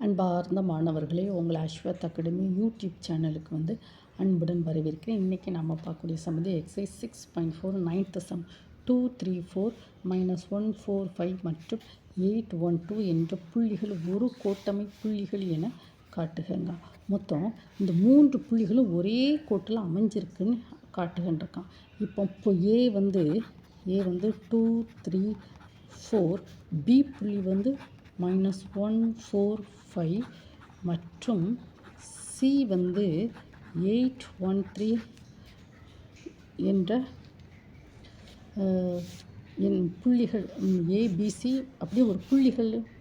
அன்பார்ந்த மாணவர்களே, உங்களை அஸ்வத் அகாடமி யூடியூப் சேனலுக்கு அன்புடன் வரவேற்கிறேன். இன்றைக்கி நம்ம பார்க்கக்கூடிய சம்மதி எக்ஸசைஸ் 6.4 9th சம் 234 -145 மற்றும் 812 என்ற புள்ளிகள் ஒரு கோட்டமை புள்ளிகள் என காட்டுகங்க. மொத்தம் இந்த 3 புள்ளிகளும் ஒரே கோட்டில் அமைஞ்சிருக்குன்னு காட்டுகின்றிருக்கான். இப்போ ஏ வந்து 2 3 4, பி புள்ளி -1 4 5 மற்றும் சி 8 1 3 என்ற என் புள்ளிகள் ஏபிசி அப்படியே ஒரு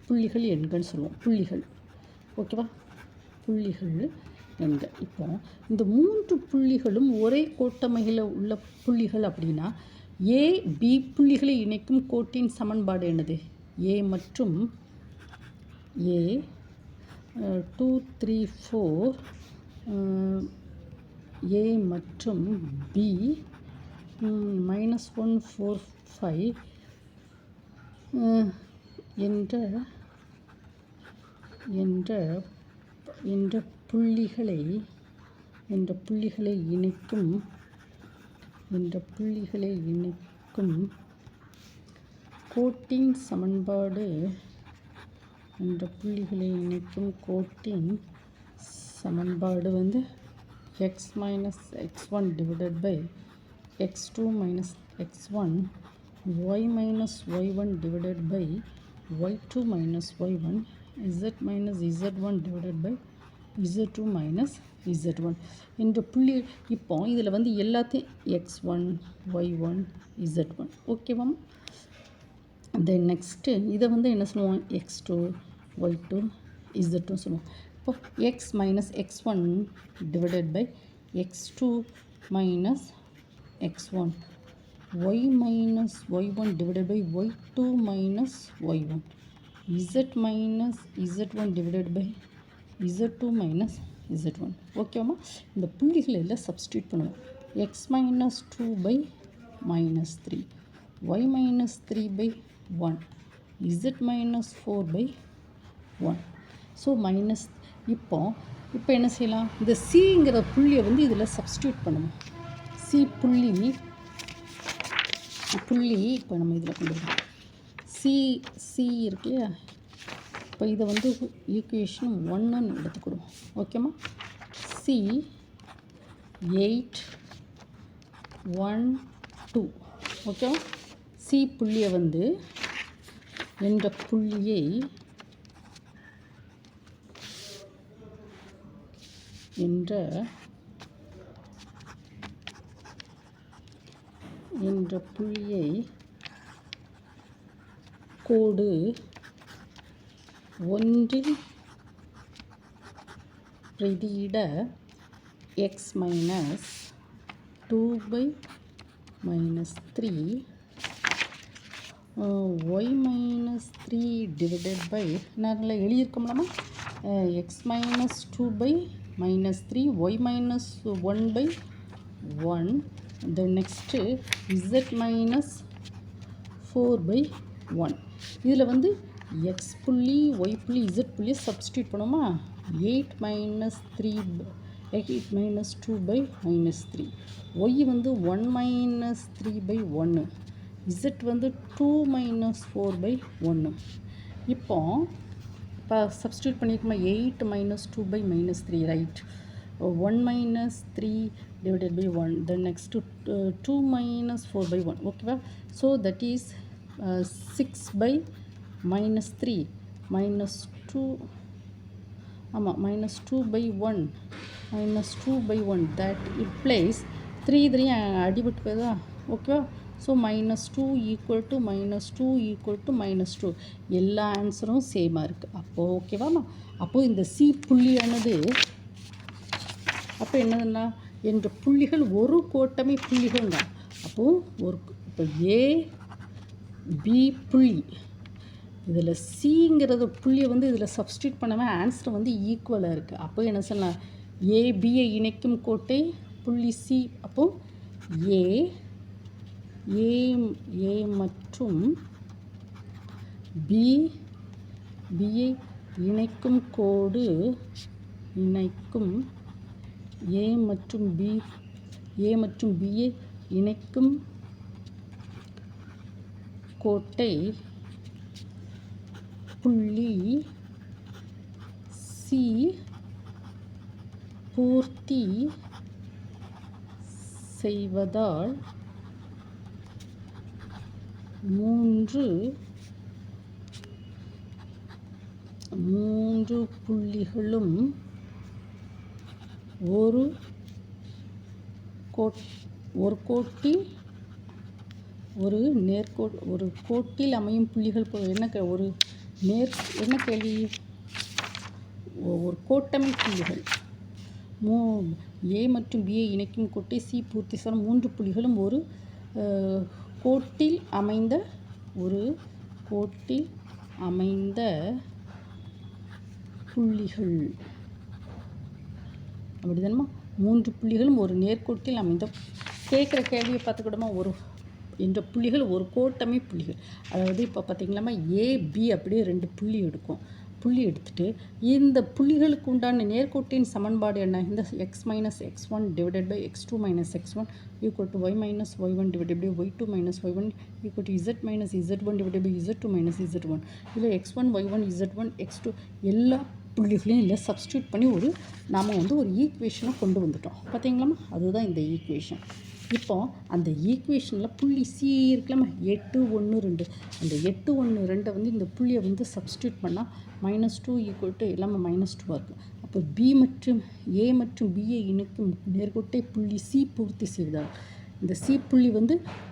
புள்ளிகள் எண்கள்னு சொல்லுவோம். புள்ளிகள் ஓகேவா, புள்ளிகள் எண்க. இப்போ இந்த 3 புள்ளிகளும் ஒரே கோட்டமையில் உள்ள புள்ளிகள் அப்படின்னா ஏ பி புள்ளிகளை இணைக்கும் கோட்டின் சமன்பாடு என்னது? ஏ மற்றும் ஏ 2 3 4 ஏ மற்றும் பி -1 4 5 என்ற புள்ளிகளை இணைக்கும் கோட்டின் சமன்பாடு x - x1 divided by x2 - x1, y - y1 divided by y2 - y1, z - z1 divided by z2 - z1 என்ற புள்ளி. இப்போ இதில் எல்லாத்தையும் x1 y1 z1 ஓகேவா. தென் நெக்ஸ்ட்டு இதை என்ன சொல்லுவோம்? x2 y2 z2 சொல்லுவோம். இப்போ x - x1 divided by x2 - x1, y - y1 divided by y2 - y1, z - z1 divided by z2 - z1 ஓகேவா. இந்த புள்ளிகளை எல்லாம் சப்ஸ்டியூட் பண்ணுவோம். x - 2 by -3, y - 3 by 1, z - 4 by 1. So இப்போ என்ன செய்யலாம்? இந்த சிங்கிற புள்ளியை இதில் சப்ஸ்டியூட் பண்ணுவோம். சி புள்ளி இப்போ நம்ம இதில் கொண்டு வரோம். சி இருக்கு இல்லையா? இப்போ இதை ஈக்குவேஷன் 1ன்னு எடுத்துக்கிடுவோம். ஓகேம்மா. சி 8 1 2 ஓகேவா. சி புள்ளியை என்ற புள்ளியை கோடு ஒன்றில் பிரதியிட x - 2 by -3, y - 3 divided by நல்லா எழுதியிருக்கோம்லாமா? x - 2 by -3, y - 1 by 1, the next z - 4 by 1. இதில் x புள்ளி y புள்ளி z புள்ளியை சப்ஸ்டியூட் பண்ணுவோமா? 8 - 2 by -3, y 1 - 3 by 1, z 2 - 4 by 1. இப்போ substitute பண்ணியிருக்கோமா? 8 - 2 by -3, right. 1 - 3 divided by 1, the next 2 - 4 by 1 ஓகேவா. ஸோ தட் இஸ் 6 by -3 -2, ஆமாம், -2 by 1 that it plays 3 அடிபட்டு போகுதா? ஓகேவா. ஸோ -2 = -2 எல்லா ஆன்சரும் சேமாக இருக்குது. அப்போது ஓகேவாம்மா. அப்போது இந்த சி புள்ளியானது அப்போ என்னதுன்னா என்ற புள்ளிகள் ஒரு கோட்டமை புள்ளிகள் தான். அப்போது இப்போ ஏ பி புள்ளி இதில் சிங்கிறது புள்ளியை இதில் சப்ஸ்டியூட் பண்ணாமல் ஆன்சர் ஈக்குவலாக இருக்குது. அப்போ என்ன சொல்லலாம்? ஏபியை இணைக்கும் கோட்டை புள்ளி சி. அப்போது ஏ மற்றும் பியை இணைக்கும் கோடு இணைக்கும் ஏ மற்றும் பியை இணைக்கும் கோட்டை புள்ளி சி பூர்த்தி செய்வதால் மூன்று புள்ளிகளும் ஒரு கோட்டில் ஒரு கோட்டில் அமையும் புள்ளிகள் என்ன கேள்வி? ஒரு கோட்டமை புள்ளிகள் ஏ மற்றும் பியை இணைக்கும் கோட்டை சி பூர்த்தி செய்யும் மூன்று புள்ளிகளும் ஒரு கோட்டில் அமைந்த புள்ளிகள். அப்படிதானம்மா? மூன்று புள்ளிகளும் ஒரு நேர்கோட்டில் அமைந்த கேட்குற கேள்வியை பார்த்துக்கிட்டோமா? என்ற புள்ளிகள் ஒரு கோட்டமை புள்ளிகள். அதாவது இப்போ பார்த்தீங்களாம்மா, ஏபி அப்படியே 2 புள்ளி எடுத்துட்டு இந்த புள்ளிகளுக்கு உண்டான நேர்கோட்டின் சமன்பாடு என்ன? இந்த x minus x1 divided by x2 minus x1 equal to y minus y1 divided by y2 minus y1 equal to z minus z1 divided by z2 minus z1. இதில் x1 y1 z1 x2 எல்லா புள்ளிகளையும் இல்லை substitute பண்ணி நாம் ஒரு ஈக்குவேஷனை கொண்டு வந்துட்டோம். பார்த்தீங்களாம்மா? அதுதான் இந்த ஈக்குவேஷன். இப்போ அந்த ஈக்குவேஷனில் புள்ளி சி இருக்கலாமா? 8 1 2 அந்த 8 1 2 இந்த புள்ளியை சப்ஸ்டியூட் பண்ணால் -2 ஈக்குவல் டு எல்லாமே -2 இருக்கும். அப்போ ஏ மற்றும் பியை இணைக்கும் நேர்கோட்டை புள்ளி சி பூர்த்தி செய்வதால் இந்த சி புள்ளி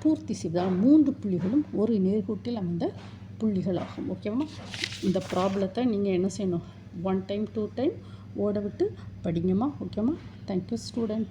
பூர்த்தி செய்வதால் மூன்று புள்ளிகளும் ஒரு நேர்கோட்டில் அமைந்த புள்ளிகள் ஆகும். ஓகேவா? இந்த ப்ராப்ளத்தை நீங்கள் என்ன செய்யணும்? 1 டைம் 2 டைம் ஓட விட்டு படிங்கம்மா. ஓகேம்மா? Thank you student.